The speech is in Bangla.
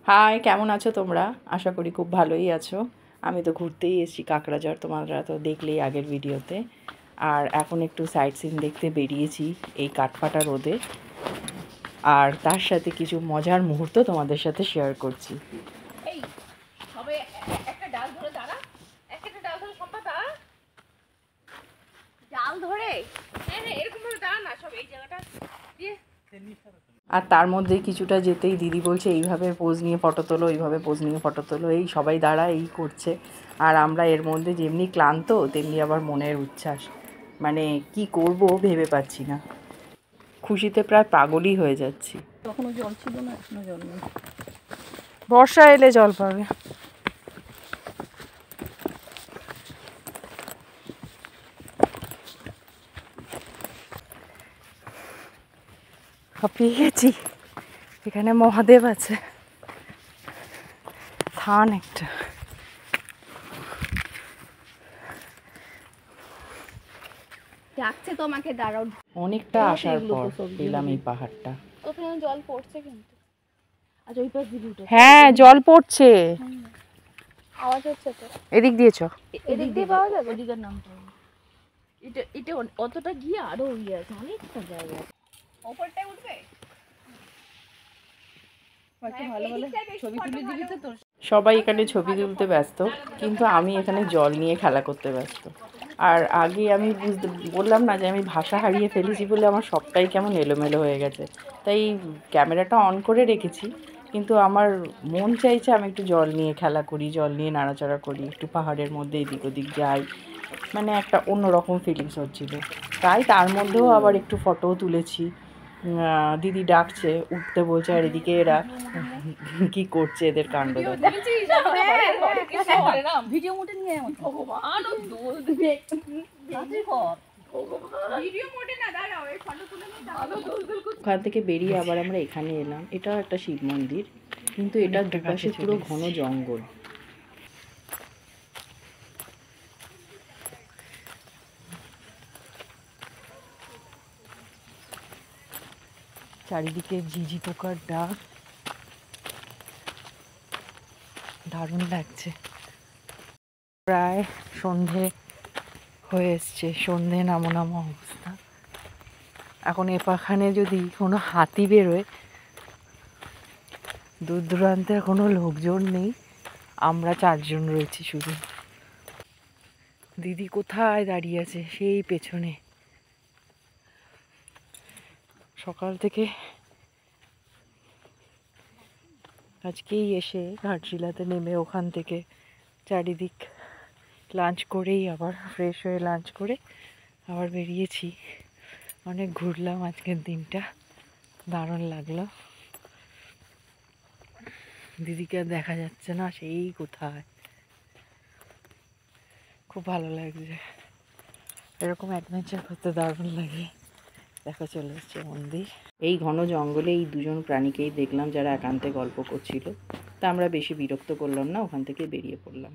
হাই, কেমন আছো তোমরা? আশা করি খুব ভালোই আছো। আমি তো ঘুরতেই এসেছি কাকড়াঝড়, তোমরা তো দেখলেই আগের ভিডিওতে। আর এখন একটু সাইট সিন দেখতে বেরিয়েছি এই কাঠফাটা রোদে, আর তার সাথে কিছু মজার মুহূর্ত তোমাদের সাথে শেয়ার করছি। এই সবে একটা ডাল ধরে দাঁড়া, একটা ডাল ধরে সম্পাদা ডাল ধরে হ্যাঁ এরকম ভাবে দাঁড়া না, সব এই জায়গাটা দিয়ে। আর তার মধ্যে কিছুটা যেতেই দিদি বলছে এইভাবে পোজ নিয়ে ফটো তোলো, এইভাবে পোজ নিয়ে ফটো তোলো, এই সবাই দাঁড়া এই করছে। আর আমরা এর মধ্যে যেমনি ক্লান্ত তেমনি আবার মনের উচ্ছ্বাস, মানে কি করব ভেবে পাচ্ছি না, খুশিতে প্রায় পাগলই হয়ে যাচ্ছি। তখনও জল ছিল না, এখনো জল নেই। বর্ষা এলে জল পাবে। হাঁপিয়ে গেছি। এখানে মহাদেব আছে, থান একটা। ডাকছে তোমাকে, দাঁড়াও। অনেকটা আসার পর পেলাম এই পাহাড়টা। ওখানে জল পড়ছে কিন্তু। আচ্ছা ওই পাশ দিয়ে উঠে। হ্যাঁ, জল পড়ছে। আওয়াজ হচ্ছে তো। এদিক দিয়েছ? এদিক দিয়ে পাওয়া যাবে। ওদিকের নামটা এটা অতটা গিয়ে আরো ইয়ে আছে, অনেকটা জায়গা। ওপরটায় উঠবে। ভালো ভালো ছবি তুলে দিবি তো তোর। সবাই এখানে ছবি তুলতে ব্যস্ত, কিন্তু আমি এখানে জল নিয়ে খেলা করতে ব্যস্ত। আর আগে আমি বললাম না যে আমি ভাষা হারিয়ে ফেলেছি বলে আমার সবটাই কেমন এলোমেলো হয়ে গেছে, তাই ক্যামেরাটা অন করে রেখেছি। কিন্তু আমার মন চাইছে আমি একটু জল নিয়ে খেলা করি, জল নিয়ে নাড়াচাড়া করি, একটু পাহাড়ের মধ্যে এদিক ওদিক যাই, মানে একটা অন্যরকম ফিলিংস হচ্ছিল। তাই তার মধ্যেও আবার একটু ফটোও তুলেছি। দিদি ডাকছে, উঠতে বলছে, আর এদিকে এরা কি করছে, এদের কাণ্ড দেখো। ভিডিও মোটে নিয়ে ওখান থেকে বেরিয়ে আবার আমরা এখানে এলাম। এটাও একটা শিব মন্দির, কিন্তু এটা দুপাশে পুরো ঘন জঙ্গল। চারিদিকে ঝিঝি পোকার ডাক, দারুণ লাগছে। প্রায় সন্ধে হয়ে এসছে, সন্ধে নামো নামো অবস্থা। এখন এপাখানে যদি কোনো হাতি বেরোয়, দূর দূরান্তের কোনো লোকজন নেই, আমরা চারজন রয়েছি শুধু। দিদি কোথায় দাঁড়িয়ে আছে? সেই পেছনে। সকাল থেকে আজকেই এসে ঘাটশিলাতে নেমে ওখান থেকে চারিদিক লাঞ্চ করেই আবার ফ্রেশ হয়ে লাঞ্চ করে আবার বেরিয়েছি। অনেক ঘুরলাম আজকের দিনটা, দারুণ লাগলো। দিদিকে আর দেখা যাচ্ছে না, সেই কোথায়। খুব ভালো লাগছে, এরকম অ্যাডভেঞ্চার করতে দারুণ লাগে। দেখা চলে এসছে মন্দির। এই ঘন জঙ্গলে এই দুজন প্রাণীকেই দেখলাম যারা একান্তে গল্প করছিল। তা আমরা বেশি বিরক্ত করলাম না, ওখান থেকে বেরিয়ে পড়লাম।